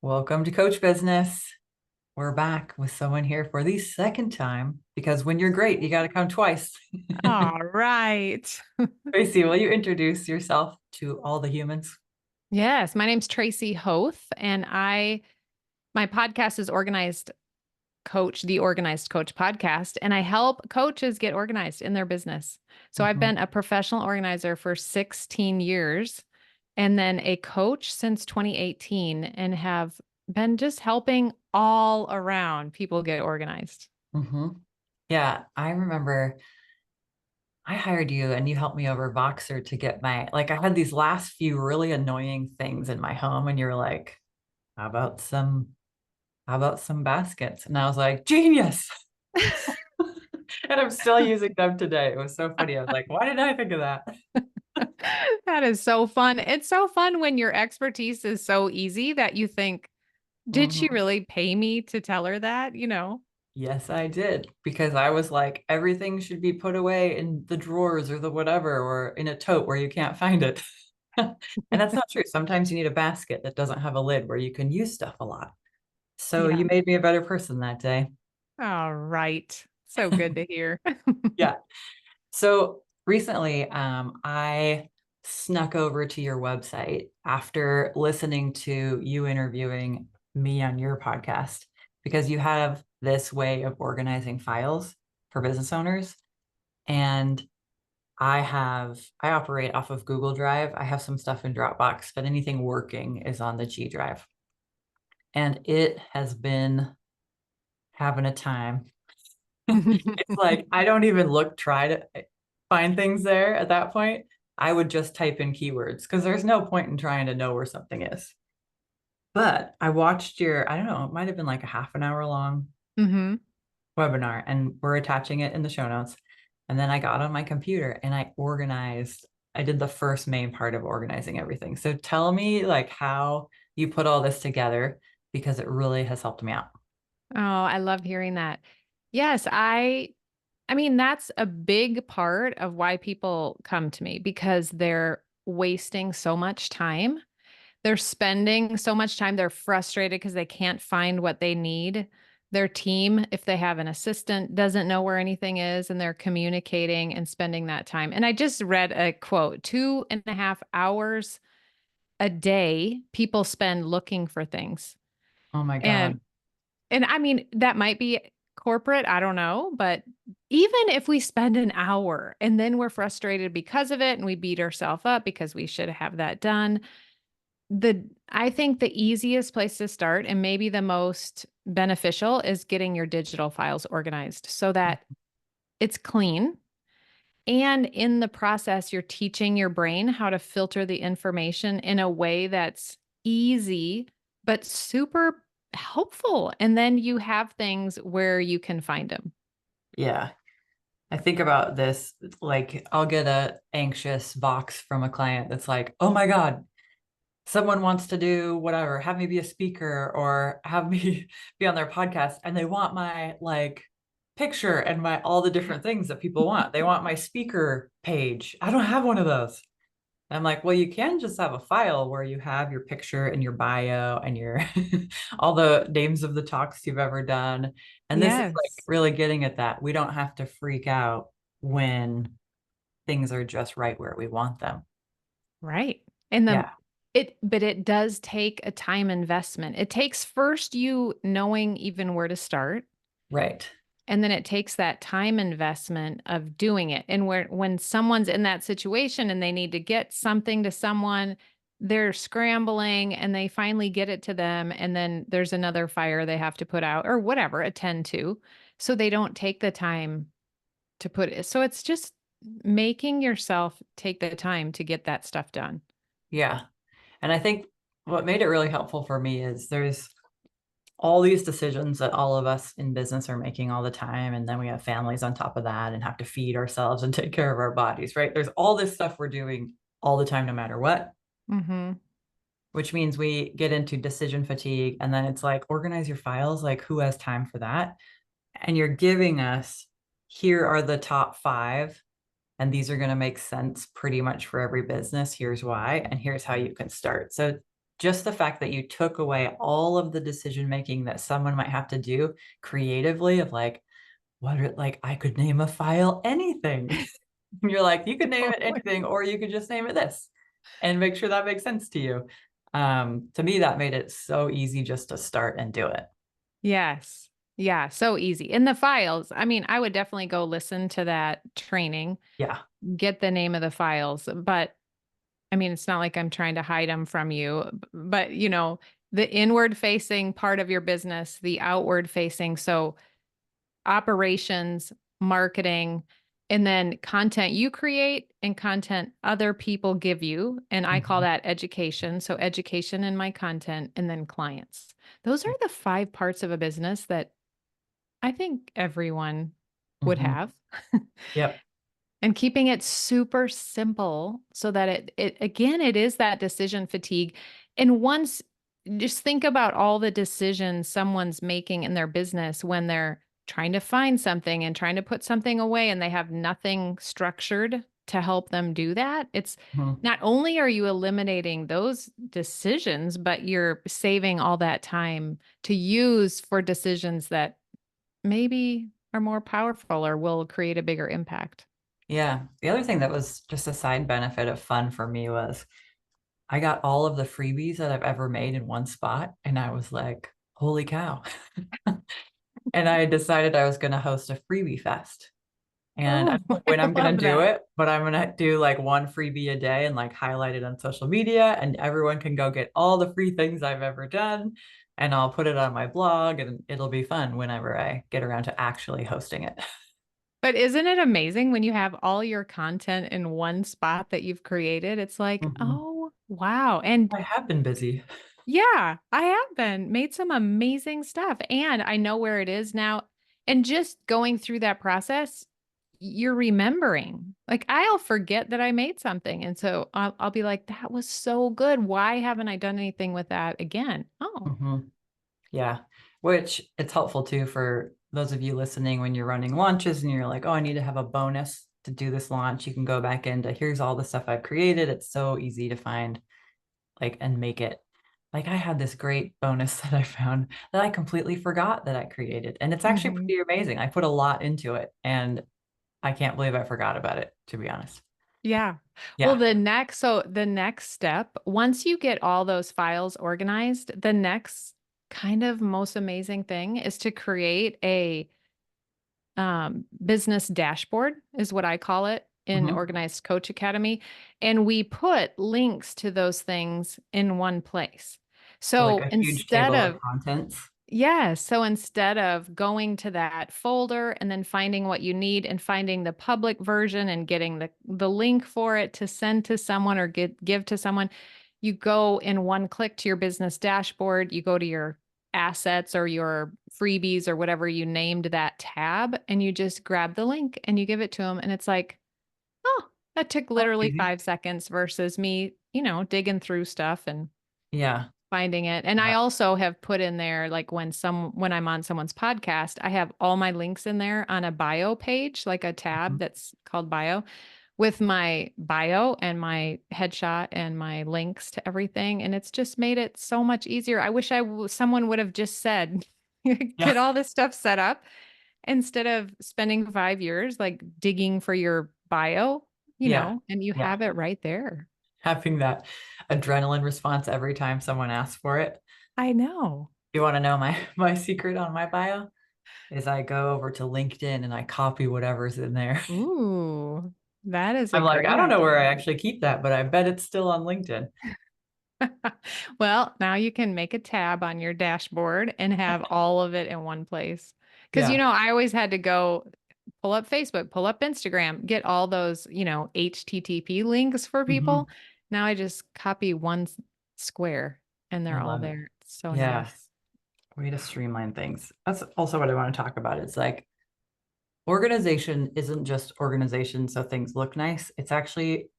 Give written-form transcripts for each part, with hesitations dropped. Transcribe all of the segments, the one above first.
Welcome to Coach Business. We're back with someone here for the second time because when you're great, you got to come twice. All right. Tracy, will you introduce yourself to all the humans? Yes, my name's Tracy Hoth, and my podcast is Organized Coach, the Organized Coach podcast, and I help coaches get organized in their business. So I've Mhm. been a professional organizer for 16 years and then a coach since 2018 and have been just helping all around people get organized. Mhm. Yeah, I remember I hired you and you helped me over Voxer to get I had these last few really annoying things in my home and you were like, how about some, how about some baskets? And I was like, genius. And I'm still using them today. It was so funny. I was like, why didn't I think of that? That is so fun. It's so fun when your expertise is so easy that you think, did she Mhm. really pay me to tell her that? Yes, I did because I was like, everything should be put away in the drawers or the whatever, or in a tote where you can't find it. And that's not true. Sometimes you need a basket that doesn't have a lid where you can use stuff a lot. So Yeah. you made me a better person that day. All right. So good to hear. Yeah. So recently, I snuck over to your website after listening to you interviewing me on your podcast because you have this way of organizing files for business owners. And I operate off of Google Drive. I have some stuff in Dropbox, but anything working is on the G Drive. And it has been having a time. It's like I don't even try to find things there at that point. I would just type in keywords because there's no point in trying to know where something is. But I watched I don't know, it might have been like a half an hour long hmm webinar, and we're attaching it in the show notes. And then I got on my computer and I did the first main part of organizing everything. So tell me like how you put all this together because it really has helped me out. Oh, I love hearing that. Yes, I mean that's a big part of why people come to me because they're wasting so much time. They're spending so much time. They're frustrated because they can't find what they need. Their team, if they have an assistant, doesn't know where anything is and they're communicating and spending that time. And I just read a quote 2.5 hours a day people spend looking for things. Oh my And God. and I mean that might be corporate, I don't know, but even if we spend an hour and then we're frustrated because of it and we beat ourselves up because we should have that done, the I think the easiest place to start and maybe the most beneficial is getting your digital files organized so that it's clean. And in the process, you're teaching your brain how to filter the information in a way that's easy, but super helpful. And then you have things where you can find them. Yeah. I think about this like I'll get a anxious box from a client that's like, "Oh my God, someone wants to do whatever, have me be a speaker or have me be on their podcast and they want my like picture and my all the different things that people want. They want my speaker page. I don't have one of those." And I'm like, well, you can just have a file where you have your picture and your bio and your all the names of the talks you've ever done. And this is like Yes. really getting at that. We don't have to freak out when things are just right where we want them. Right. And Yeah, but it does take a time investment. It takes first you knowing even where to start. right. And then it takes that time investment of doing it. And when someone's in that situation and they need to get something to someone, they're scrambling and they finally get it to them. And then there's another fire they have to put out or whatever, attend to. So they don't take the time to put it. So it's just making yourself take the time to get that stuff done. Yeah. And I think what made it really helpful for me is there's all these decisions that all of us in business are making all the time. And then we have families on top of that and have to feed ourselves and take care of our bodies, right? There's all this stuff we're doing all the time, no matter what, Hmm. which means we get into decision fatigue. And then it's like, organize your files. Like, who has time for that? And you're giving us, here are the top five. And these are going to make sense pretty much for every business. Here's why. And here's how you can start. So just the fact that you took away all of the decision making that someone might have to do creatively of like, like I could name a file anything. And you're like, you could name it anything, or you could just name it this and make sure that makes sense to you. To me, that made it so easy just to start and do it. Yes. Yeah. So easy. In the files, I mean, I would definitely go listen to that training, Yeah. get the name of the files. But I mean, it's not like I'm trying to hide them from you, but the inward facing part of your business, the outward facing. So operations, marketing, and then content you create and content other people give you. And I call Mhm. that education. So education in my content, and then clients. Those are the 5 parts of a business that I think everyone would Mhm. have. Yep. And keeping it super simple so that it again, it is that decision fatigue. And once just think about all the decisions someone's making in their business when they're trying to find something and trying to put something away and they have nothing structured to help them do that. It's Mhm. not only are you eliminating those decisions, but you're saving all that time to use for decisions that maybe are more powerful or will create a bigger impact. Yeah. The other thing that was just a side benefit of fun for me was I got all of the freebies that I've ever made in one spot. And I was like, holy cow. And I decided I was going to host a freebie fest. And I Oh, don't know I when I'm going love to do that. it, but I'm going to do like one freebie a day and like highlight it on social media. And everyone can go get all the free things I've ever done. And I'll put it on my blog and it'll be fun whenever I get around to actually hosting it. But isn't it amazing when you have all your content in one spot that you've created? It's like, Mhm. oh, wow. And I have been busy. yeah, I have been made some amazing stuff and I know where it is now. And just going through that process, you're remembering. Like I'll forget that I made something. And so I'll be like, that was so good. Why haven't I done anything with that again? Oh, Mhm. Yeah, which it's helpful too for those of you listening when you're running launches and you're like, oh, I need to have a bonus to do this launch. You can go back into here's all the stuff I've created. It's so easy to find like and make it. Like I had this great bonus that I found that I completely forgot that I created. And it's actually mhm. pretty amazing. I put a lot into it and I can't believe I forgot about it, to be honest. Yeah. Well, Yeah. the next step, once you get all those files organized, the next kind of most amazing thing is to create a business dashboard, is what I call it in Hmm. Organized Coach Academy. And we put links to those things in one place. So like So a huge instead table of of contents. yeah. So instead of going to that folder and then finding what you need and finding the public version and getting the link for it to send to someone or give to someone, you go in one click to your business dashboard. You go to your assets or your freebies or whatever you named that tab, and you just grab the link and you give it to them. And it's like, oh, that took That's literally easy. 5 seconds versus me, digging through stuff and Yeah. finding it. And I Yeah. also have put in there like when I'm on someone's podcast, I have all my links in there on a bio page, like a tab Mhm. that's called bio with my bio and my headshot and my links to everything, and it's just made it so much easier. I wish someone would have just said Yeah. get all this stuff set up instead of spending 5 years like digging for your bio, Yeah. and you Yeah. have it right there. Having that adrenaline response every time someone asks for it. I know. You want to know my my secret on my bio? Is I go over to LinkedIn and I copy whatever's in there. Ooh, that is a I'm like, I great don't know where I idea. actually keep that, but I bet it's still on LinkedIn. Well, now you can make a tab on your dashboard and have all of it in one place. Because, Yeah. I always had to go pull up Facebook, pull up Instagram, get all those, HTTP links for people. Hmm. Now I just copy one square and I they're all love it. there. It's so Yeah. nice. Way to streamline things. That's also what I want to talk about. It's like organization isn't just organization so things look nice. It's actually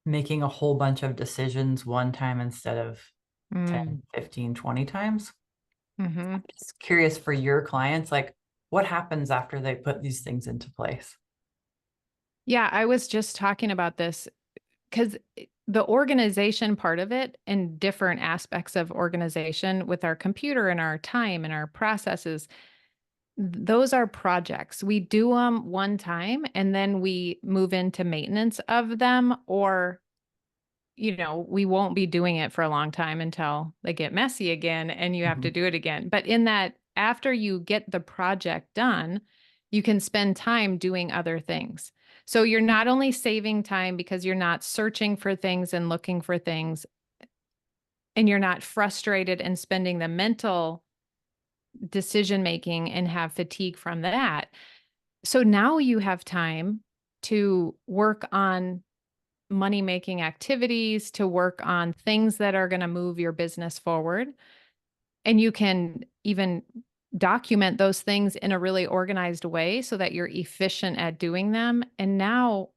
making a whole bunch of decisions one time instead of Mm, 10, 15, 20 times. hmm. Just curious for your clients, like what happens after they put these things into place? Yeah, I was just talking about this because the organization part of it and different aspects of organization with our computer and our time and our processes, those are projects. We do them one time and then we move into maintenance of them, or, we won't be doing it for a long time until they get messy again and you have to Mhm. do it again. But in that, after you get the project done, you can spend time doing other things. So you're not only saving time because you're not searching for things and looking for things, and you're not frustrated and spending the mental decision making and have fatigue from that. So now you have time to work on money making activities, to work on things that are going to move your business forward. And you can even document those things in a really organized way so that you're efficient at doing them. And now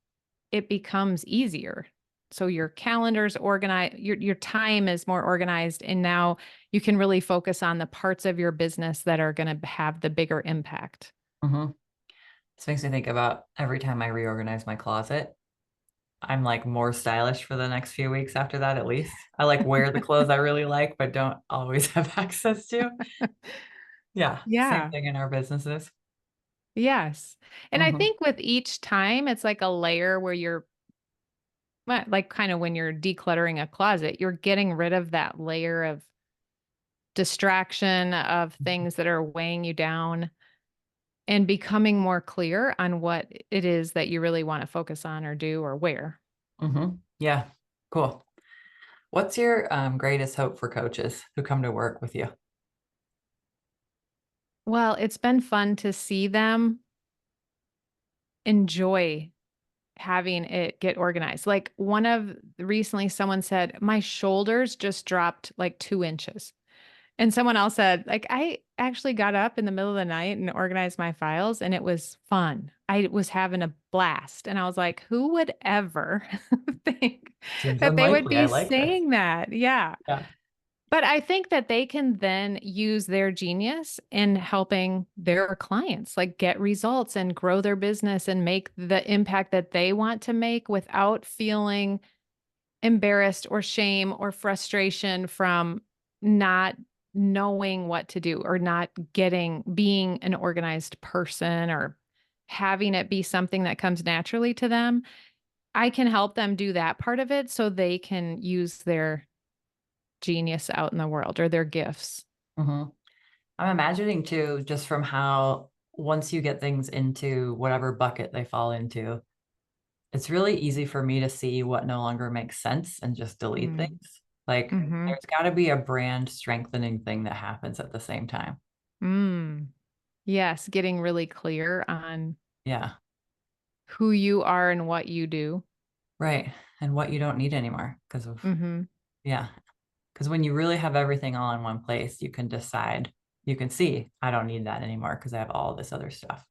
it becomes easier. So your calendar's organized, your time is more organized, and now you can really focus on the parts of your business that are going to have the bigger impact. Mhm. This makes me think about every time I reorganize my closet, I'm like more stylish for the next few weeks after that, at least. I like wear the clothes I really like, but don't always have access to. Yeah, same Yeah. thing in our businesses. Yes. And I Mhm. think with each time, it's like a layer where you're like kind of when you're decluttering a closet, you're getting rid of that layer of distraction of things that are weighing you down and becoming more clear on what it is that you really want to focus on or do or where. Mhm. Yeah. Cool. What's your greatest hope for coaches who come to work with you? Well, it's been fun to see them enjoy having it get organized. Like recently someone said, my shoulders just dropped like 2 inches. And someone else said, like, I actually got up in the middle of the night and organized my files and it was fun. I was having a blast. And I was like, who would ever think Seems that they would unlikely. I be like this. saying that? Yeah. Yeah. But I think that they can then use their genius in helping their clients like get results and grow their business and make the impact that they want to make without feeling embarrassed or shame or frustration from not knowing what to do or not being an organized person or having it be something that comes naturally to them. I can help them do that part of it so they can use their genius out in the world or their gifts. Mhm. I'm imagining too, just from how once you get things into whatever bucket they fall into, it's really easy for me to see what no longer makes sense and just delete Mm. things. Like Mhm. there's got to be a brand strengthening thing that happens at the same time. Mm. Yes, getting really clear on Yeah, who you are and what you do. right. And what you don't need anymore because of, Mhm. yeah. Because when you really have everything all in one place, you can decide, you can see, I don't need that anymore because I have all this other stuff.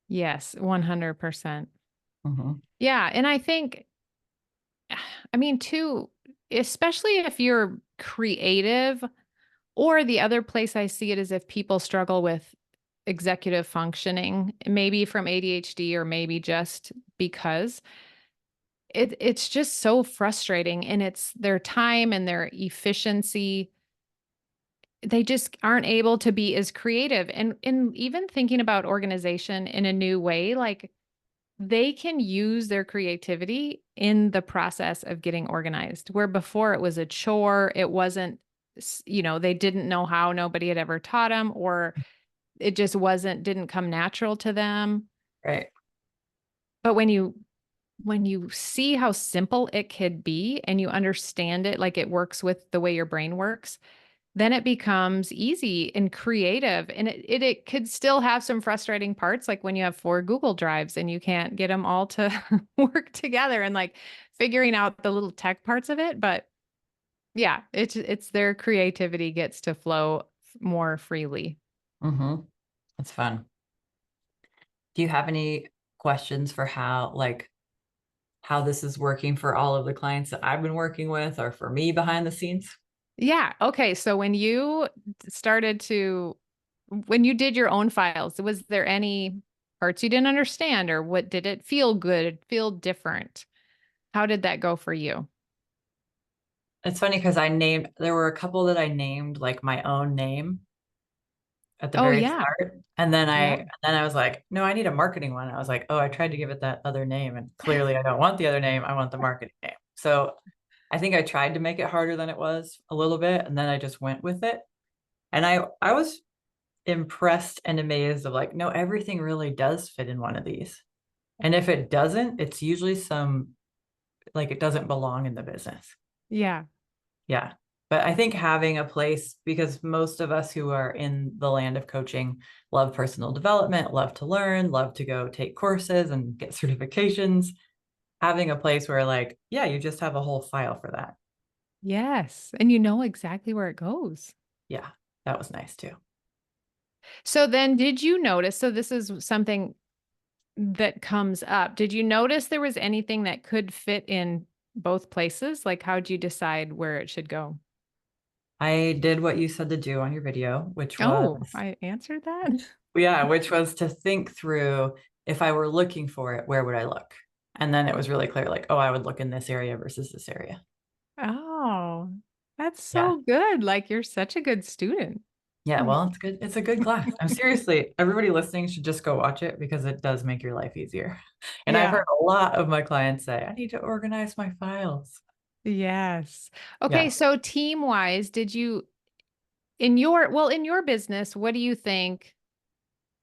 Yes, 100%. Hmm. Yeah, and I think I mean too, especially if you're creative, or the other place I see it is if people struggle with executive functioning, maybe from ADHD or maybe just because it's just so frustrating and it's their time and their efficiency. They just aren't able to be as creative. And even thinking about organization in a new way, like they can use their creativity in the process of getting organized, where before it was a chore, it wasn't, they didn't know how, nobody had ever taught them, or it just didn't come natural to them. Right. But when you see how simple it could be and you understand it, like it works with the way your brain works, then it becomes easy and creative. And it could still have some frustrating parts, like when you have 4 Google Drives and you can't get them all to work together and like figuring out the little tech parts of it. But yeah, it's their creativity gets to flow more freely. Hmm. It's fun. Do you have any questions for how this is working for all of the clients that I've been working with or for me behind the scenes? Yeah. Okay. So when you did your own files, was there any parts you didn't understand, or what did it feel good, feel different? How did that go for you? It's funny because there were a couple that I named like my own name at the Oh very yeah. start. And then I was like, no, I need a marketing one. I was like, oh, I tried to give it that other name and clearly I don't want the other name. I want the marketing name. So I think I tried to make it harder than it was a little bit. And then I just went with it. And I was impressed and amazed of like, no, everything really does fit in one of these. And if it doesn't, it's usually like it doesn't belong in the business. Yeah. Yeah. But I think having a place, because most of us who are in the land of coaching love personal development, love to learn, love to go take courses and get certifications, having a place where, like, yeah, you just have a whole file for that. Yes. And you know exactly where it goes. Yeah, that was nice too. So then did you notice, so this is something that comes up. Did you notice there was anything that could fit in both places? Like how'd you decide where it should go? I did what you said to do on your video, which was, Oh, I answered that. yeah, which was to think through, if I were looking for it, where would I look? And then it was really clear, like, oh, I would look in this area versus this area. Oh, that's Yeah. so good. Like you're such a good student. Yeah, Mm. well, it's good. It's a good class. I'm seriously, everybody listening should just go watch it because it does make your life easier. And I've Yeah. heard a lot of my clients say, I need to organize my files. Yes. Okay, Yeah. so team-wise, did you in your business, what do you think?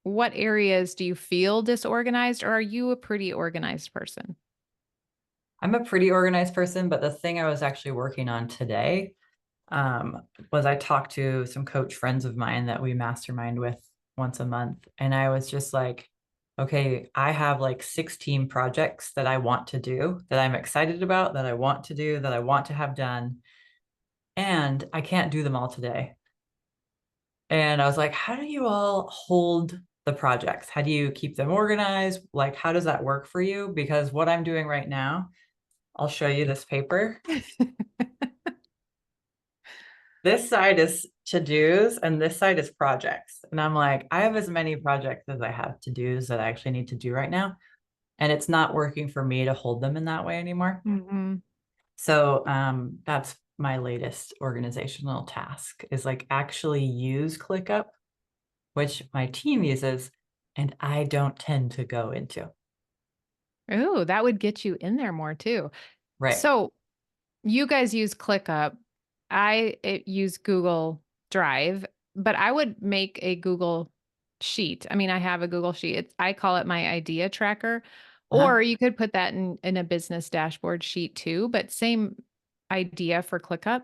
What areas do you feel disorganized, or are you a pretty organized person? I'm a pretty organized person, but the thing I was actually working on today was I talked to some coach friends of mine that we mastermind with once a month. And I was just like, okay, I have like 16 projects that I want to do, that I'm excited about, that I want to do, that I want to have done. And I can't do them all today. And I was like, how do you all hold the projects? How do you keep them organized? Like, how does that work for you? Because what I'm doing right now, I'll show you this paper. This side is to-dos and this side is projects. And I'm like, I have as many projects as I have to-dos that I actually need to do right now. And it's not working for me to hold them in that way anymore. Mhm. So that's my latest organizational task, is like actually use ClickUp, which my team uses, and I don't tend to go into. Ooh, that would get you in there more too. Right. So you guys use ClickUp. Use Google Drive, but I would make a Google sheet. I mean, I have a Google sheet. I call it my idea tracker, Uh-huh. or you could put that in a business dashboard sheet too, but same idea for ClickUp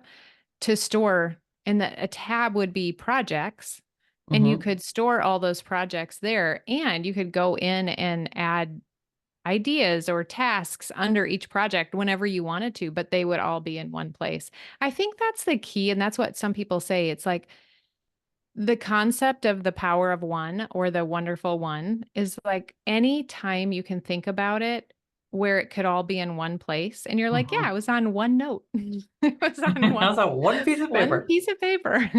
to store. And a tab would be projects, and you Mm-hmm. could store all those projects there, and you could go in and add ideas or tasks under each project whenever you wanted to, but they would all be in one place. I think that's the key. And that's what some people say. It's like the concept of the power of one or the wonderful one is like any time you can think about it where it could all be in one place. And you're like, yeah, Mm-hmm. it was on one note. It was on one How's that one piece of one paper? piece of paper,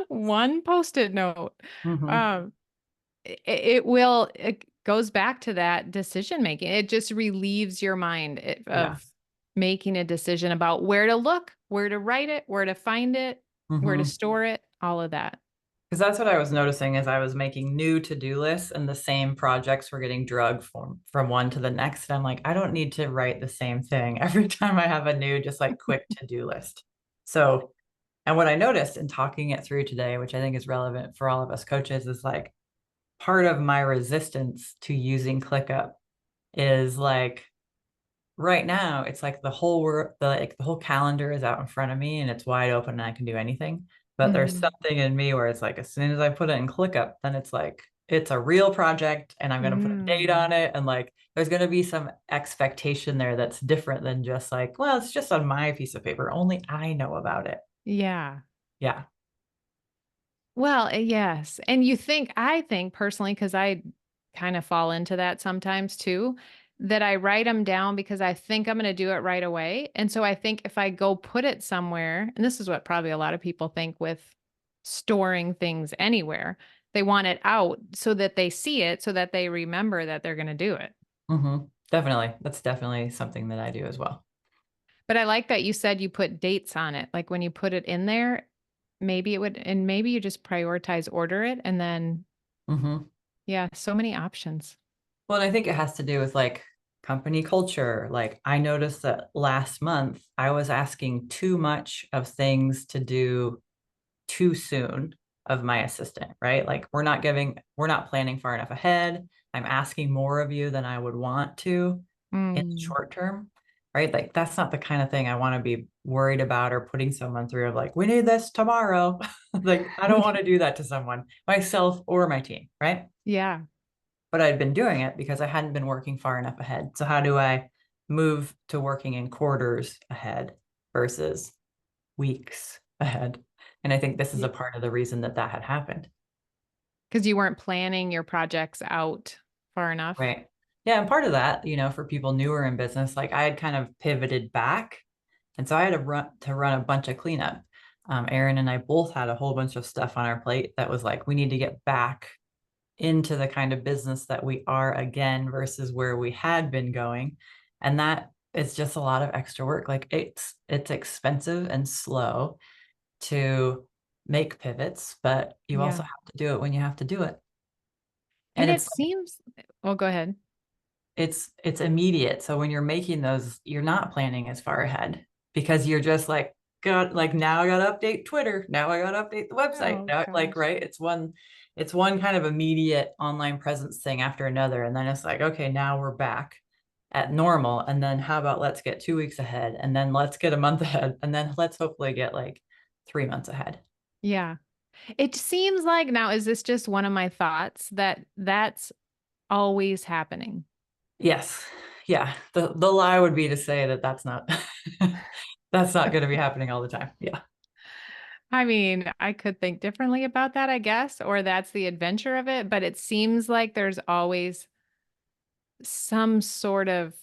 one post-it note. Mm-hmm. Um, it goes back to that decision making. It just relieves your mind Yeah. of making a decision about where to look, where to write it, where to find it, where to Mm-hmm. store it, all of that. Because that's what I was noticing as I was making new to-do lists and the same projects were getting drugged from one to the next. And I'm like, I don't need to write the same thing every time I have a new, just like quick to-do list. So, and what I noticed in talking it through today, which I think is relevant for all of us coaches, is like part of my resistance to using ClickUp is like right now it's like the whole calendar is out in front of me and it's wide open and I can do anything. But there's Mhm. something in me where it's like as soon as I put it in ClickUp, then it's like it's a real project and I'm gonna put a date Mm. on it and like there's gonna be some expectation there that's different than just like, well, it's just on my piece of paper. Only I know about it. Yeah. Yeah. Well, yes. And I think personally, because I kind of fall into that sometimes too, that I write them down because I think I'm going to do it right away. And so I think if I go put it somewhere, and this is what probably a lot of people think with storing things anywhere, they want it out so that they see it, so that they remember that they're going to do it. Hmm. Definitely. That's definitely something that I do as well. But I like that you said you put dates on it. Like when you put it in there, maybe it would, and maybe you just prioritize order it and then, Mhm. yeah, so many options. Well, and I think it has to do with like company culture. Like I noticed that last month I was asking too much of things to do too soon of my assistant, right? Like we're not planning far enough ahead. I'm asking more of you than I would want to in the Mm. short term, right? Like that's not the kind of thing I want to be worried about or putting someone through of like, we need this tomorrow. Like I don't want to do that to someone, myself or my team, right? Yeah. But I'd been doing it because I hadn't been working far enough ahead. So how do I move to working in quarters ahead versus weeks ahead? And I think this is a part of the reason that that had happened. Because you weren't planning your projects out far enough. Right. Yeah. And part of that, for people newer in business, like I had kind of pivoted back. And so I had to run a bunch of cleanup. Aaron and I both had a whole bunch of stuff on our plate that was like, we need to get back into the kind of business that we are again versus where we had been going. And that is just a lot of extra work. Like it's expensive and slow to make pivots, but you also Yeah. have to do it when you have to do it. And And it seems, well, go ahead. it's immediate. So when you're making those, you're not planning as far ahead because you're just like, God, like now I gotta update Twitter. Now I gotta update the website. Oh Now, like, gosh. right. It's one kind of immediate online presence thing after another. And then it's like, okay, now we're back at normal. And then how about let's get 2 weeks ahead and then let's get a month ahead. And then let's hopefully get like 3 months ahead. Yeah. It seems like now, is this just one of my thoughts that that's always happening? Yes. Yeah. The lie would be to say that that's not that's not going to be happening all the time. Yeah. I mean, I could think differently about that, I guess, or that's the adventure of it, but it seems like there's always some sort of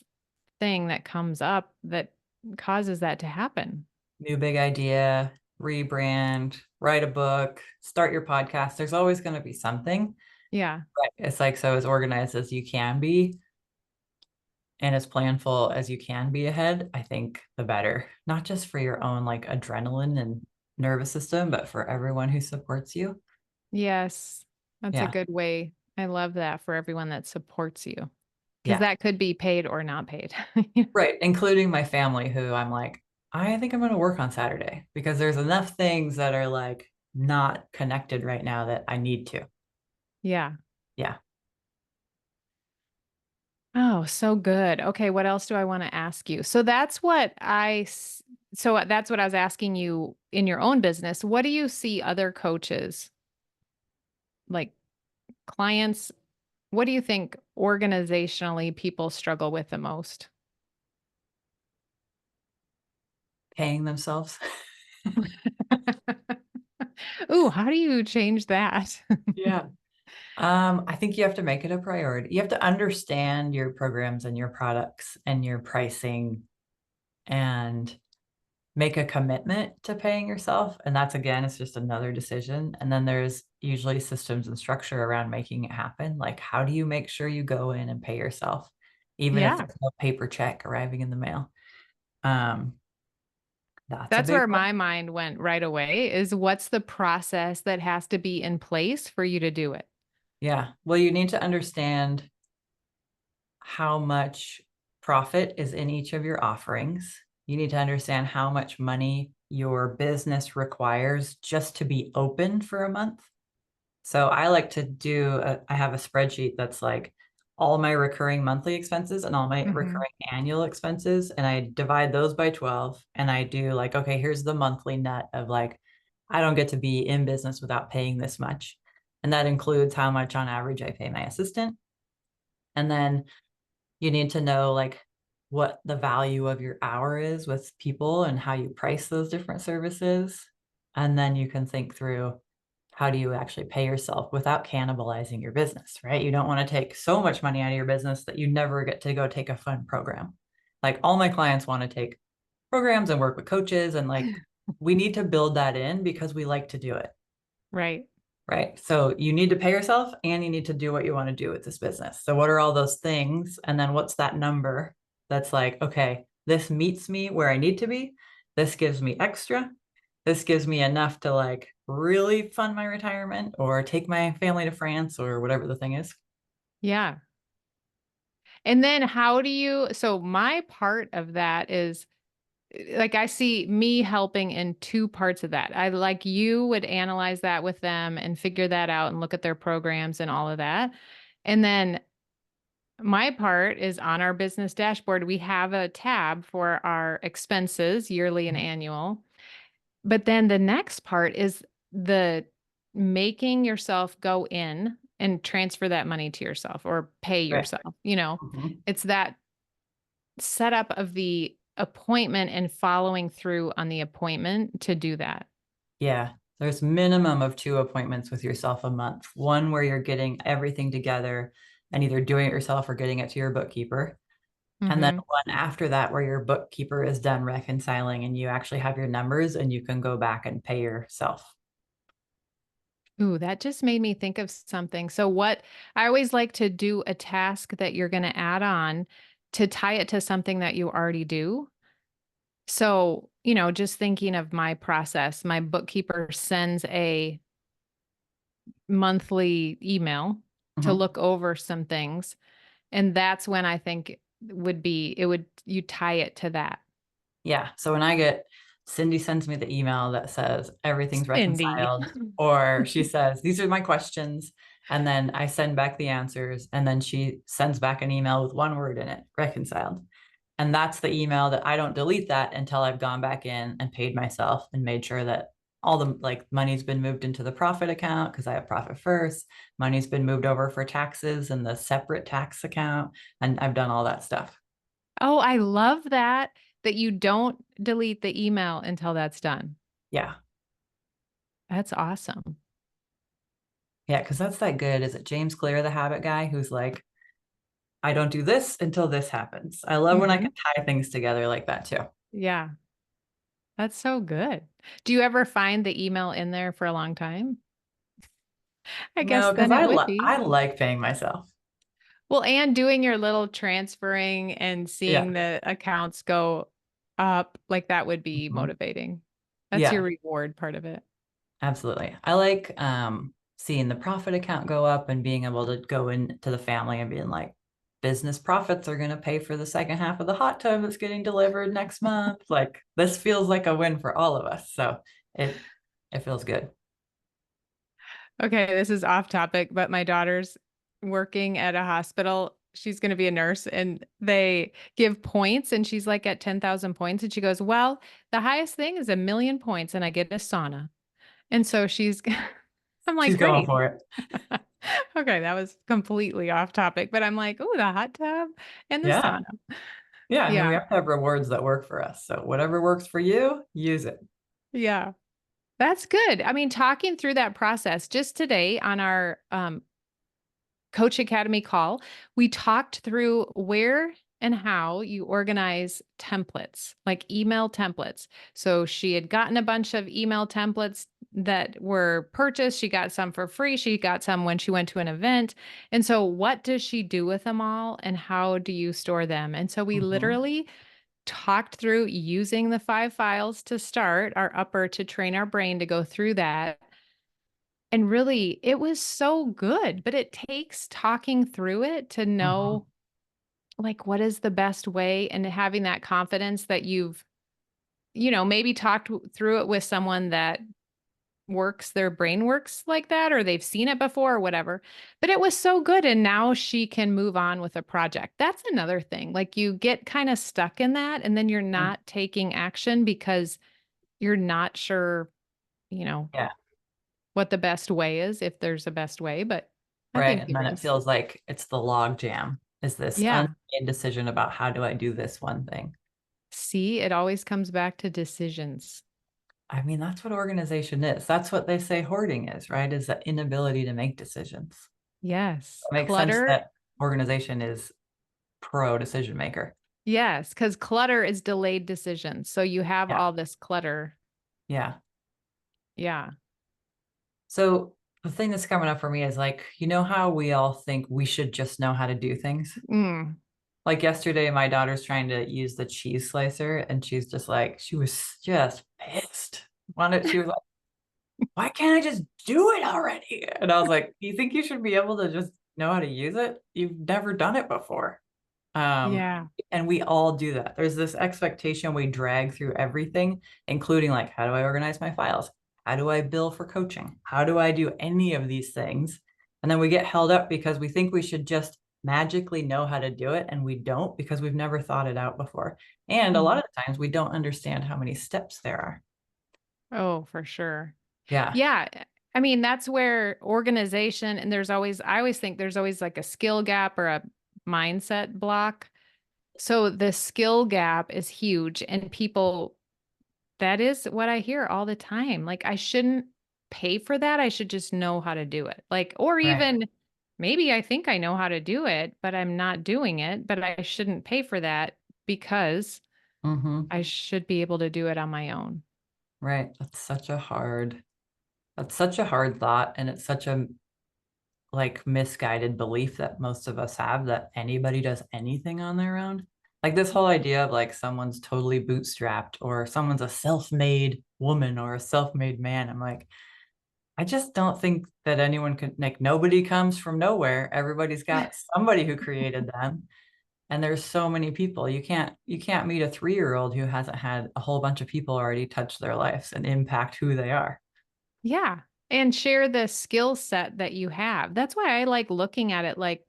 thing that comes up that causes that to happen. New big idea, rebrand, write a book, start your podcast. There's always going to be something. Yeah. But it's like so as organized as you can be and as planful as you can be ahead, I think the better. Not just for your own like adrenaline and nervous system, but for everyone who supports you. Yes. That's a Yeah. good way. I love that for everyone that supports you because Yeah. that could be paid or not paid. Right. Including my family, who I'm like, I think I'm going to work on Saturday because there's enough things that are like not connected right now that I need to. Yeah. Yeah. Oh, so good. Okay, what else do I want to ask you? So that's what I was asking you in your own business. What do you see other coaches, like clients, what do you think organizationally people struggle with the most? Paying themselves. Ooh, how do you change that? Yeah. I think you have to make it a priority. You have to understand your programs and your products and your pricing and make a commitment to paying yourself. And that's again, it's just another decision. And then there's usually systems and structure around making it happen. Like, how do you make sure you go in and pay yourself, even if Yeah. there's no paper check arriving in the mail? Um, that's a That's big where one. my mind went right away is what's the process that has to be in place for you to do it? Yeah. Well, you need to understand how much profit is in each of your offerings. You need to understand how much money your business requires just to be open for a month. So I like to I have a spreadsheet that's like all my recurring monthly expenses and all my Mhm. recurring annual expenses. And I divide those by 12. And I do like, okay, here's the monthly net of like, I don't get to be in business without paying this much. And that includes how much on average I pay my assistant. And then you need to know like what the value of your hour is with people and how you price those different services. And then you can think through how do you actually pay yourself without cannibalizing your business, right? You don't want to take so much money out of your business that you never get to go take a fun program. Like all my clients want to take programs and work with coaches and like we need to build that in because we like to do it. Right. Right. So you need to pay yourself and you need to do what you want to do with this business. So what are all those things? And then what's that number that's like, okay, this meets me where I need to be. This gives me extra. This gives me enough to like really fund my retirement or take my family to France or whatever the thing is. Yeah. And then how do you, so my part of that is like I see me helping in two parts of that. I like you would analyze that with them and figure that out and look at their programs and all of that. And then my part is on our business dashboard. We have a tab for our expenses, yearly and annual. But then the next part is the making yourself go in and transfer that money to yourself or pay Right. yourself. Mhm. It's that setup of the appointment and following through on the appointment to do that. Yeah. There's minimum of 2 appointments with yourself a month. One where you're getting everything together and either doing it yourself or getting it to your bookkeeper. And then Hmm. one after that where your bookkeeper is done reconciling and you actually have your numbers and you can go back and pay yourself. Ooh, that just made me think of something. So what I always like to do a task that you're going to add on to tie it to something that you already do. So, just thinking of my process, my bookkeeper sends a monthly email to Mhm. look over some things. And that's when I think you tie it to that. Yeah. So when Cindy sends me the email that says everything's Cindy. reconciled, or she says, these are my questions. And then I send back the answers. And then she sends back an email with one word in it, reconciled. And that's the email that I don't delete that until I've gone back in and paid myself and made sure that all the like money's been moved into the profit account because I have profit first. Money's been moved over for taxes in the separate tax account. And I've done all that stuff. Oh, I love that you don't delete the email until that's done. Yeah. That's awesome. Yeah. Cause that's that good. Is it James Clear, the habit guy, who's like, I don't do this until this happens. I love when I can Mhm. tie things together like that too. Yeah, that's so good. Do you ever find the email in there for a long time? I guess No, because then it would be. I like paying myself. Well, and doing your little transferring and seeing Yeah. the accounts go up, like that would be Mhm. motivating. That's your Yeah. reward part of it. Absolutely. I like seeing the profit account go up and being able to go into the family and being like, business profits are going to pay for the second half of the hot tub that's getting delivered next month. Like this feels like a win for all of us. So it it feels good. Okay, this is off topic, but my daughter's working at a hospital. She's going to be a nurse and they give points and she's like at 10,000 points and she goes, "Well, the highest thing is 1,000,000 points and I get a sauna." And so I'm like, She's going "Great." for it. Okay, that was completely off topic, but I'm like, "Oh, the hot tub and the Yeah. sauna." Yeah. I mean, Yeah. we have to have rewards that work for us. So whatever works for you, use it. Yeah. That's good. I mean, talking through that process just today on our Coach Academy call, we talked through where and how you organize templates, like email templates. So she had gotten a bunch of email templates that were purchased. She got some for free. She got some when she went to an event. And so, what does she do with them all and how do you store them? And so, we Mhm. literally talked through using the 5 files to start our upper to train our brain to go through that. And really, it was so good, but it takes talking through it to Mhm. know, like, what is the best way and having that confidence that you've, maybe talked through it with someone that their brain works like that, or they've seen it before or whatever. But it was so good. And now she can move on with a project. That's another thing. Like, you get kind of stuck in that, and then you're not taking action because you're not sure, you know, Yeah. what the best way is, if there's a best way. But I Right. think And there then it is. feels like it's the log jam, is this Yeah. unmade decision about how do I do this one thing. See, it always comes back to decisions. I mean, that's what organization is. That's what they say hoarding is, right? Is the inability to make decisions. Yes. It makes sense Clutter. that organization is pro decision maker. Yes. Because clutter is delayed decisions. So you have Yeah. all this clutter. Yeah. Yeah. So the thing that's coming up for me is like, you know how we all think we should just know how to do things? Mm. Like yesterday, my daughter's trying to use the cheese slicer and she's just like, she was just pissed. She was like, why can't I just do it already? And I was like, you think you should be able to just know how to use it? You've never done it before. Um, Yeah. and we all do that. There's this expectation we drag through everything, including like, how do I organize my files? How do I bill for coaching? How do I do any of these things? And then we get held up because we think we should just magically know how to do it. And we don't because we've never thought it out before. And a lot Mhm. of the times we don't understand how many steps there are. Oh, for sure. Yeah. Yeah. I mean, that's where organization and I always think there's always like a skill gap or a mindset block. So the skill gap is huge and people, that is what I hear all the time. Like I shouldn't pay for that. I should just know how to do it. Like, or Right. even maybe I think I know how to do it, but I'm not doing it, but I shouldn't pay for that because Mm-hmm. I should be able to do it on my own. Right. That's such a hard thought. And it's such a like misguided belief that most of us have that anybody does anything on their own. Like this whole idea of like someone's totally bootstrapped or someone's a self-made woman or a self-made man. I'm like, I just don't think that anyone could like nobody comes from nowhere. Everybody's got somebody who created them. And there's so many people. You can't meet a 3-year-old who hasn't had a whole bunch of people already touch their lives and impact who they are. Yeah. And share the skill set that you have. That's why I like looking at it like,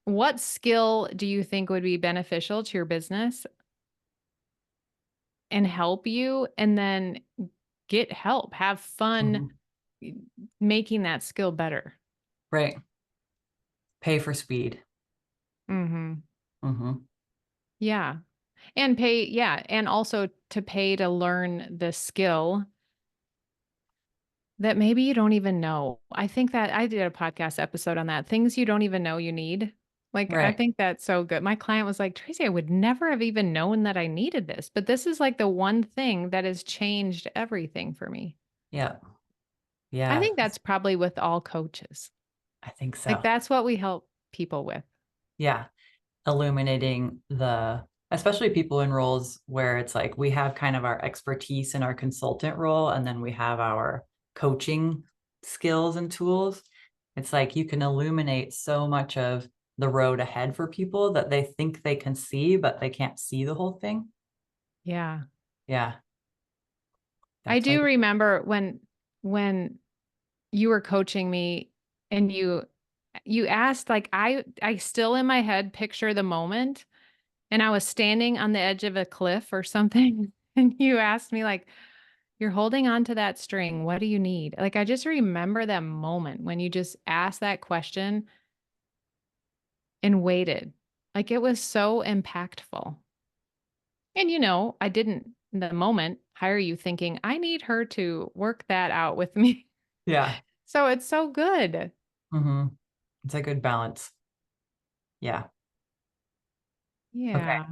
what skill do you think would be beneficial to your business and help you? And then get help, have fun Mhm. making that skill better. Right. Pay for speed. Hmm. Hmm. Yeah. And pay, yeah. And also to pay to learn the skill that maybe you don't even know. I think that I did a podcast episode on that. Things you don't even know you need. Like, I Right. think that's so good. My client was like, Tracy, I would never have even known that I needed this, but this is like the one thing that has changed everything for me. Yeah. I Yeah. think that's probably with all coaches. I think Like, so. that's what we help people with. Yeah. Illuminating especially people in roles where it's like we have kind of our expertise in our consultant role, and then we have our coaching skills and tools. It's like you can illuminate so much of the road ahead for people that they think they can see, but they can't see the whole thing. Yeah. Yeah. I That's how do you, remember when you were coaching me and you asked like I still in my head picture the moment and I was standing on the edge of a cliff or something and you asked me like you're holding on to that string, what do you need? Like I just remember that moment when you just asked that question and waited. Like it was so impactful. And I didn't in the moment hire you thinking I need her to work that out with me. yeah. So it's so good. Hmm. It's a good balance. Yeah. Okay. Yeah.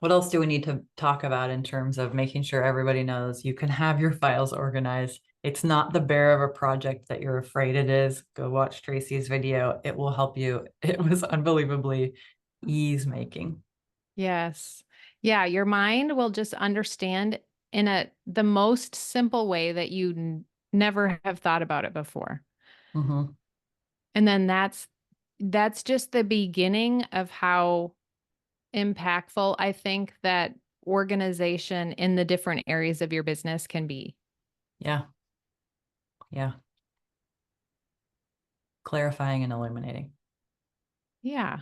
What else do we need to talk about in terms of making sure everybody knows you can have your files organized? It's not the bear of a project that you're afraid it is. Go watch Tracy's video. It will help you. It was unbelievably ease making. Yes. Yeah, your mind will just understand in the most simple way that you never have thought about it before. Hmm. And then that's just the beginning of how impactful I think that organization in the different areas of your business can be. Yeah. Yeah. Clarifying and illuminating. Yeah.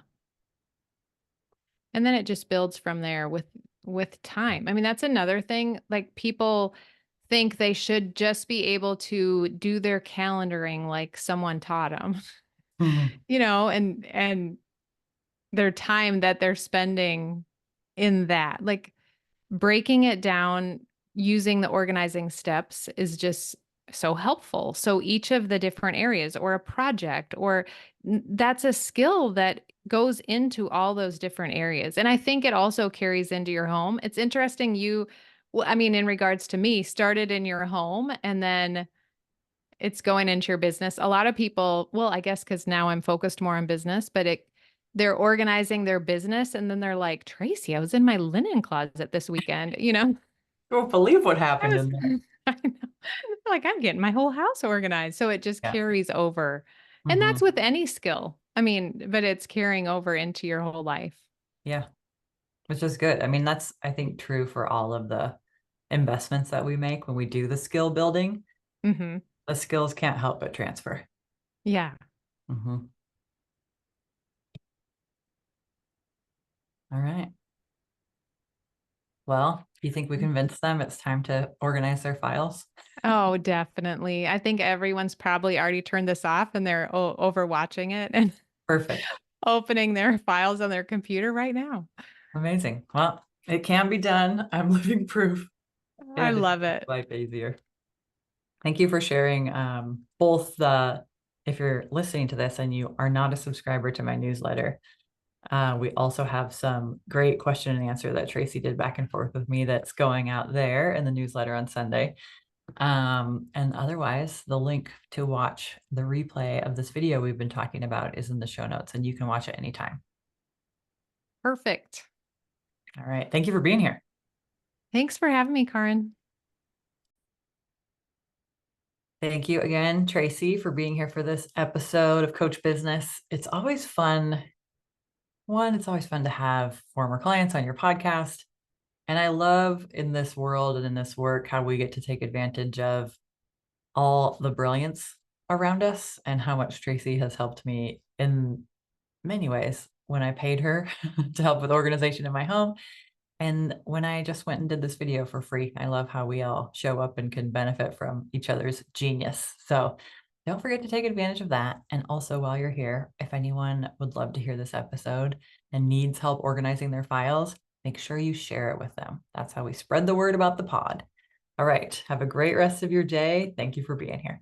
And then it just builds from there with time. I mean, that's another thing. Like people think they should just be able to do their calendaring like someone taught them, Hmm. and their time that they're spending in that. Like breaking it down using the organizing steps is just so helpful. So each of the different areas or a project or that's a skill that goes into all those different areas. And I think it also carries into your home. It's interesting well, I mean in regards to me started in your home and then it's going into your business. A lot of people, well, I guess cuz now I'm focused more on business, but they're organizing their business and then they're like, Tracy, I was in my linen closet this weekend, you know? I don't believe what I happened was in there. I know. Like I'm getting my whole house organized. So it just Yeah. carries over. And that's Hmm. with any skill. I mean, but it's carrying over into your whole life. Yeah. Which is good. I mean, that's, I think, true for all of the investments that we make when we do the skill building. Hmm. The skills can't help but transfer. Yeah. Hmm. All right. Well, do you think we convinced them it's time to organize their files? Oh, definitely. I think everyone's probably already turned this off and they're over watching it and Perfect. opening their files on their computer right now. Amazing. Well, it can be done. I'm living proof, I and it love makes it. life easier. Thank you for sharing both the, if you're listening to this and you are not a subscriber to my newsletter, we also have some great question and answer that Tracy did back and forth with me that's going out there in the newsletter on Sunday. And otherwise, the link to watch the replay of this video we've been talking about is in the show notes, and you can watch it anytime. Perfect. All right. Thank you for being here. Thanks for having me, Caryn. Thank you again, Tracy, for being here for this episode of Coach Business. It's always fun. One, it's always fun to have former clients on your podcast. And I love in this world and in this work how we get to take advantage of all the brilliance around us and how much Tracy has helped me in many ways when I paid her to help with organization in my home. And when I just went and did this video for free, I love how we all show up and can benefit from each other's genius. So don't forget to take advantage of that. And also, while you're here, if anyone would love to hear this episode and needs help organizing their files, make sure you share it with them. That's how we spread the word about the pod. All right. Have a great rest of your day. Thank you for being here.